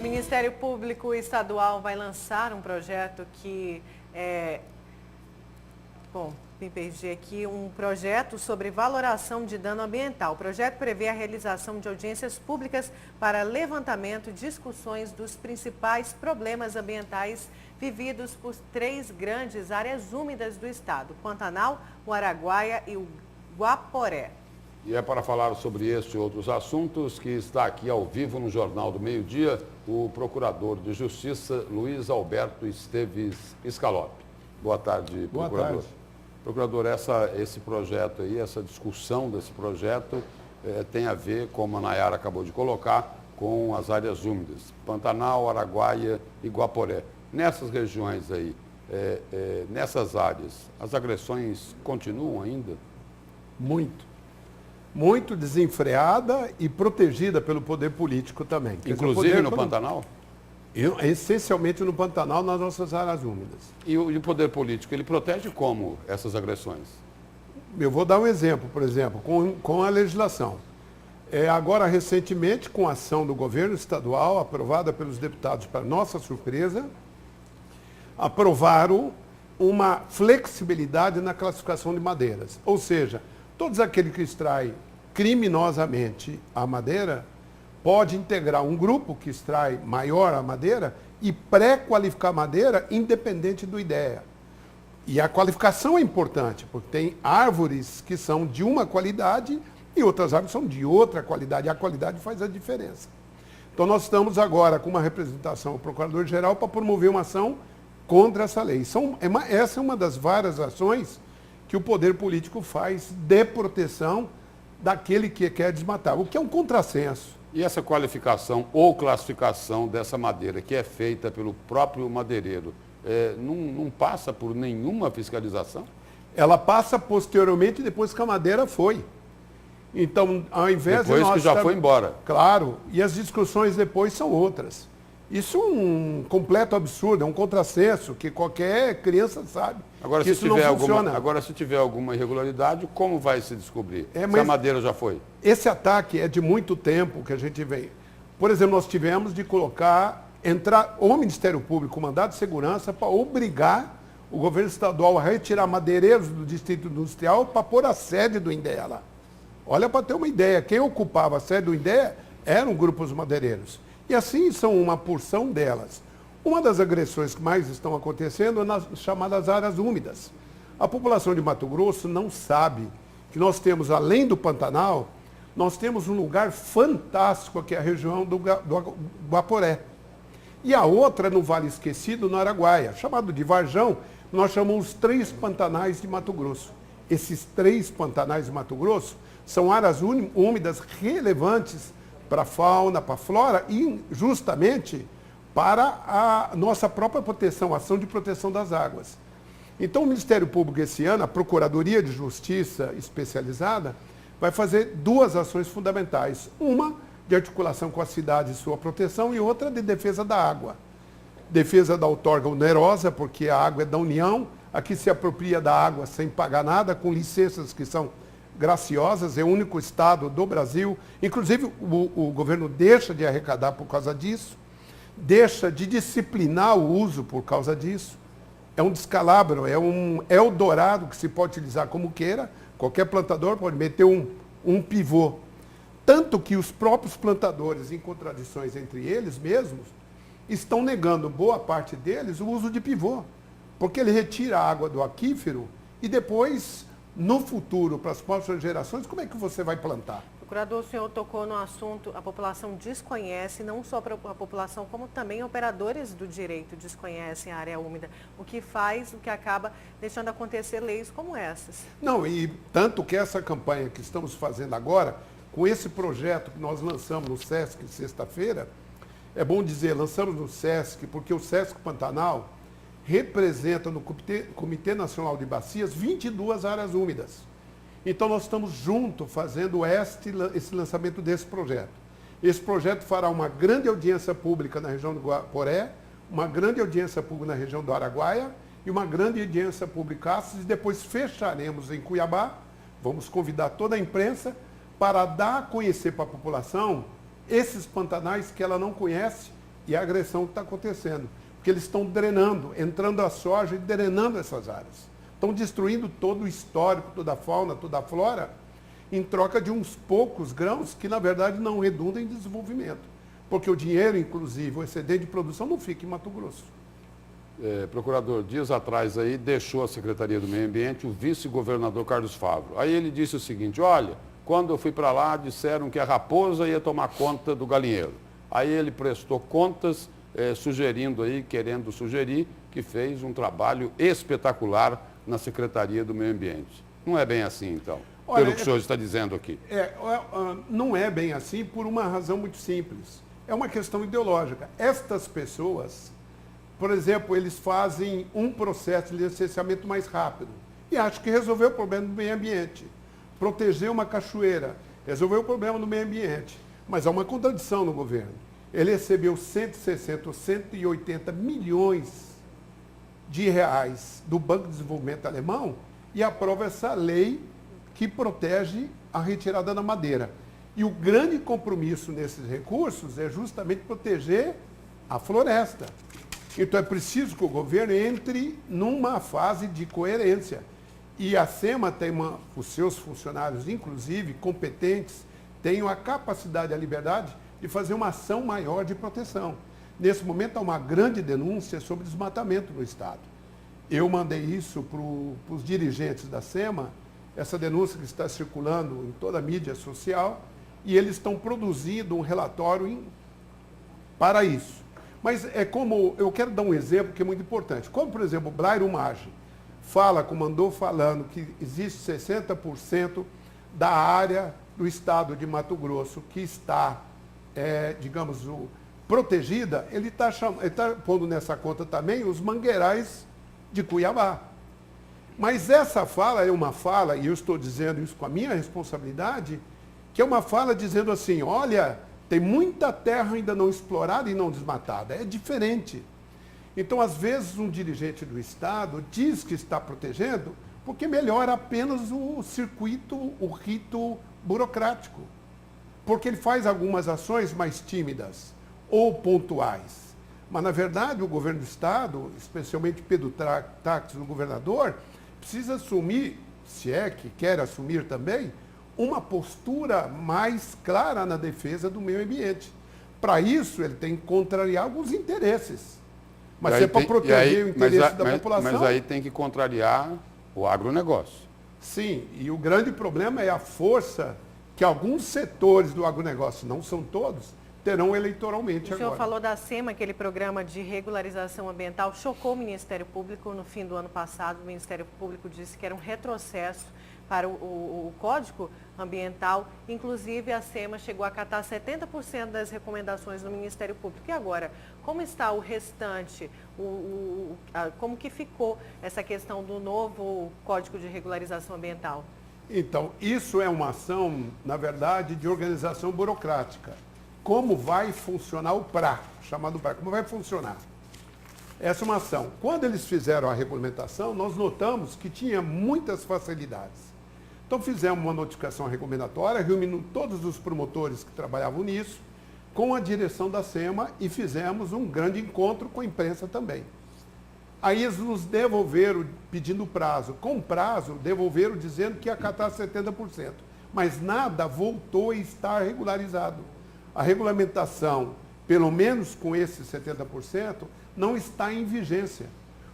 Ministério Público Estadual vai lançar um projeto que me perdi aqui, um projeto sobre valoração de dano ambiental. O projeto prevê a realização de audiências públicas para levantamento e discussões dos principais problemas ambientais vividos por 3 grandes áreas úmidas do estado: Pantanal, o Araguaia e o Guaporé. E é para falar sobre este e outros assuntos que está aqui ao vivo no Jornal do Meio-Dia o Procurador de Justiça, Luiz Alberto Esteves Scaloppi. Boa tarde, Procurador. Boa tarde. Procurador, esse projeto aí, essa discussão desse projeto tem a ver, como a Nayara acabou de colocar, com as áreas úmidas, Pantanal, Araguaia e Guaporé. Nessas regiões aí, nessas áreas, as agressões continuam ainda? Muito desenfreada e protegida pelo poder político também. Inclusive no Pantanal? Essencialmente no Pantanal, nas nossas áreas úmidas. E o poder político, ele protege como essas agressões? Eu vou dar um exemplo, por exemplo, com a legislação. Agora, recentemente, com a ação do governo estadual, aprovada pelos deputados, para nossa surpresa, aprovaram uma flexibilidade na classificação de madeiras. Ou seja, todos aqueles que extraem criminosamente a madeira pode integrar um grupo que extrai maior a madeira e pré-qualificar a madeira independente do IDEA. E a qualificação é importante, porque tem árvores que são de uma qualidade e outras árvores são de outra qualidade. E a qualidade faz a diferença. Então nós estamos agora com uma representação ao Procurador-Geral para promover uma ação contra essa lei. Essa é uma das várias ações que o poder político faz de proteção daquele que quer desmatar, o que é um contrassenso. E essa qualificação ou classificação dessa madeira, que é feita pelo próprio madeireiro, não passa por nenhuma fiscalização? Ela passa posteriormente, depois que a madeira foi. Então, ao invés depois que já foi embora. Claro, e as discussões depois são outras. Isso é um completo absurdo, é um contrassenso que qualquer criança sabe. Agora, que isso não funciona. Agora, se tiver alguma irregularidade, como vai se descobrir? Se a madeira já foi? Esse ataque é de muito tempo que a gente vem. Por exemplo, nós tivemos de entrar o Ministério Público, o mandado de segurança, para obrigar o governo estadual a retirar madeireiros do Distrito Industrial para pôr a sede do INDEA lá. Olha, para ter uma ideia, quem ocupava a sede do INDEA eram grupos madeireiros. E assim são uma porção delas. Uma das agressões que mais estão acontecendo é nas chamadas áreas úmidas. A população de Mato Grosso não sabe que nós temos, além do Pantanal, nós temos um lugar fantástico aqui, a região do Guaporé. E a outra no Vale Esquecido, no Araguaia, chamado de Varjão, nós chamamos os 3 pantanais de Mato Grosso. Esses 3 pantanais de Mato Grosso são áreas úmidas relevantes para a fauna, para a flora e justamente para a nossa própria proteção, a ação de proteção das águas. Então o Ministério Público esse ano, a Procuradoria de Justiça especializada, vai fazer 2 ações fundamentais. Uma de articulação com a cidade e sua proteção e outra de defesa da água. Defesa da outorga onerosa, porque a água é da União, aqui se apropria da água sem pagar nada, com licenças que são graciosas, é o único estado do Brasil, inclusive o governo deixa de arrecadar por causa disso, deixa de disciplinar o uso por causa disso, é um descalabro, é um Eldorado que se pode utilizar como queira, qualquer plantador pode meter um pivô, tanto que os próprios plantadores, em contradições entre eles mesmos, estão negando, boa parte deles, o uso de pivô, porque ele retira a água do aquífero e depois, no futuro, para as próximas gerações, como é que você vai plantar? Procurador, o senhor tocou no assunto, a população desconhece, não só a população, como também operadores do direito desconhecem a área úmida, o que acaba deixando acontecer leis como essas. Não, e tanto que essa campanha que estamos fazendo agora, com esse projeto que nós lançamos no SESC sexta-feira, é bom dizer, lançamos no SESC, porque o SESC Pantanal representa no Comitê Nacional de Bacias 22 áreas úmidas. Então nós estamos juntos fazendo esse lançamento desse projeto. Esse projeto fará uma grande audiência pública na região do Guaporé, uma grande audiência pública na região do Araguaia e uma grande audiência pública e depois fecharemos em Cuiabá. Vamos convidar toda a imprensa para dar a conhecer para a população esses pantanais que ela não conhece e a agressão que está acontecendo. Porque eles estão drenando, entrando a soja e drenando essas áreas. Estão destruindo todo o histórico, toda a fauna, toda a flora, em troca de uns poucos grãos que, na verdade, não redundam em desenvolvimento. Porque o dinheiro, inclusive, o excedente de produção não fica em Mato Grosso. Procurador, dias atrás aí deixou a Secretaria do Meio Ambiente o vice-governador Carlos Favro. Aí ele disse o seguinte, olha, quando eu fui para lá disseram que a raposa ia tomar conta do galinheiro. Aí ele prestou contas, sugerindo aí, querendo sugerir, que fez um trabalho espetacular na Secretaria do Meio Ambiente. Não é bem assim, então, olha, pelo que o senhor está dizendo aqui. Não é bem assim por uma razão muito simples. É uma questão ideológica. Estas pessoas, por exemplo, eles fazem um processo de licenciamento mais rápido e acham que resolveu o problema do meio ambiente. Proteger uma cachoeira, resolveu o problema do meio ambiente. Mas há uma contradição no governo. Ele recebeu 160 ou 180 milhões de reais do Banco de Desenvolvimento Alemão e aprova essa lei que protege a retirada da madeira. E o grande compromisso nesses recursos é justamente proteger a floresta. Então é preciso que o governo entre numa fase de coerência. E a SEMA tem os seus funcionários, inclusive, competentes, tenham a capacidade e a liberdade de fazer uma ação maior de proteção. Nesse momento há uma grande denúncia sobre desmatamento no Estado. Eu mandei isso para os dirigentes da SEMA, essa denúncia que está circulando em toda a mídia social, e eles estão produzindo um relatório para isso. Mas é como, eu quero dar um exemplo que é muito importante. Como, por exemplo, o Blairo Maggi andou falando que existe 60% da área do estado de Mato Grosso que está, digamos, protegida, ele está pondo nessa conta também os mangueirais de Cuiabá. Mas essa fala é uma fala, e eu estou dizendo isso com a minha responsabilidade, que é uma fala dizendo assim, olha, tem muita terra ainda não explorada e não desmatada. É diferente. Então, às vezes, um dirigente do Estado diz que está protegendo porque melhora apenas o circuito, o rito burocrático. Porque ele faz algumas ações mais tímidas ou pontuais. Mas, na verdade, o governo do Estado, especialmente Pedro Táxi, o governador, precisa assumir, se é que quer assumir também, uma postura mais clara na defesa do meio ambiente. Para isso, ele tem que contrariar alguns interesses. Mas se é para proteger o interesse da população... Mas aí tem que contrariar o agronegócio. Sim, e o grande problema é a força que alguns setores do agronegócio, não são todos, terão eleitoralmente agora. O senhor falou da SEMA, aquele programa de regularização ambiental, chocou o Ministério Público no fim do ano passado. O Ministério Público disse que era um retrocesso para o Código Ambiental. Inclusive, a SEMA chegou a acatar 70% das recomendações do Ministério Público. E agora, como está o restante? Como que ficou essa questão do novo Código de Regularização Ambiental? Então, isso é uma ação, na verdade, de organização burocrática. Como vai funcionar o PRA, chamado PRA, como vai funcionar? Essa é uma ação. Quando eles fizeram a regulamentação, nós notamos que tinha muitas facilidades. Então fizemos uma notificação recomendatória, reunindo todos os promotores que trabalhavam nisso, com a direção da SEMA e fizemos um grande encontro com a imprensa também. Aí eles nos devolveram pedindo prazo. Com prazo, devolveram dizendo que ia acatar 70%. Mas nada voltou a estar regularizado. A regulamentação, pelo menos com esses 70%, não está em vigência.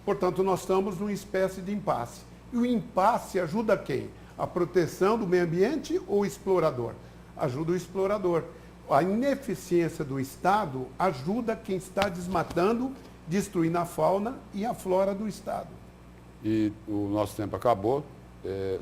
Portanto, nós estamos numa espécie de impasse. E o impasse ajuda quem? A proteção do meio ambiente ou o explorador? Ajuda o explorador. A ineficiência do Estado ajuda quem está desmatando, destruindo a fauna e a flora do Estado. E o nosso tempo acabou.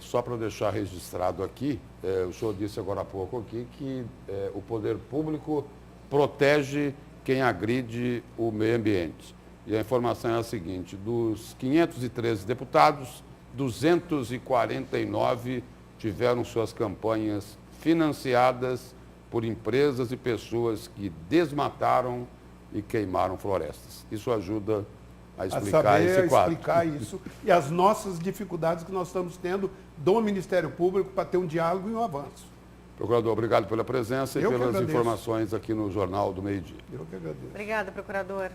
Só para deixar registrado aqui, o senhor disse agora há pouco aqui que o poder público protege quem agride o meio ambiente. E a informação é a seguinte, dos 513 deputados, 249 tiveram suas campanhas financiadas por empresas e pessoas que desmataram e queimaram florestas. Isso ajuda a explicar esse quadro. Explicar isso e as nossas dificuldades que nós estamos tendo do Ministério Público para ter um diálogo e um avanço. Procurador, obrigado pela presença e Eu que pelas agradeço. informações aqui no Jornal do Meio-Dia. Eu que agradeço. Obrigada, procurador.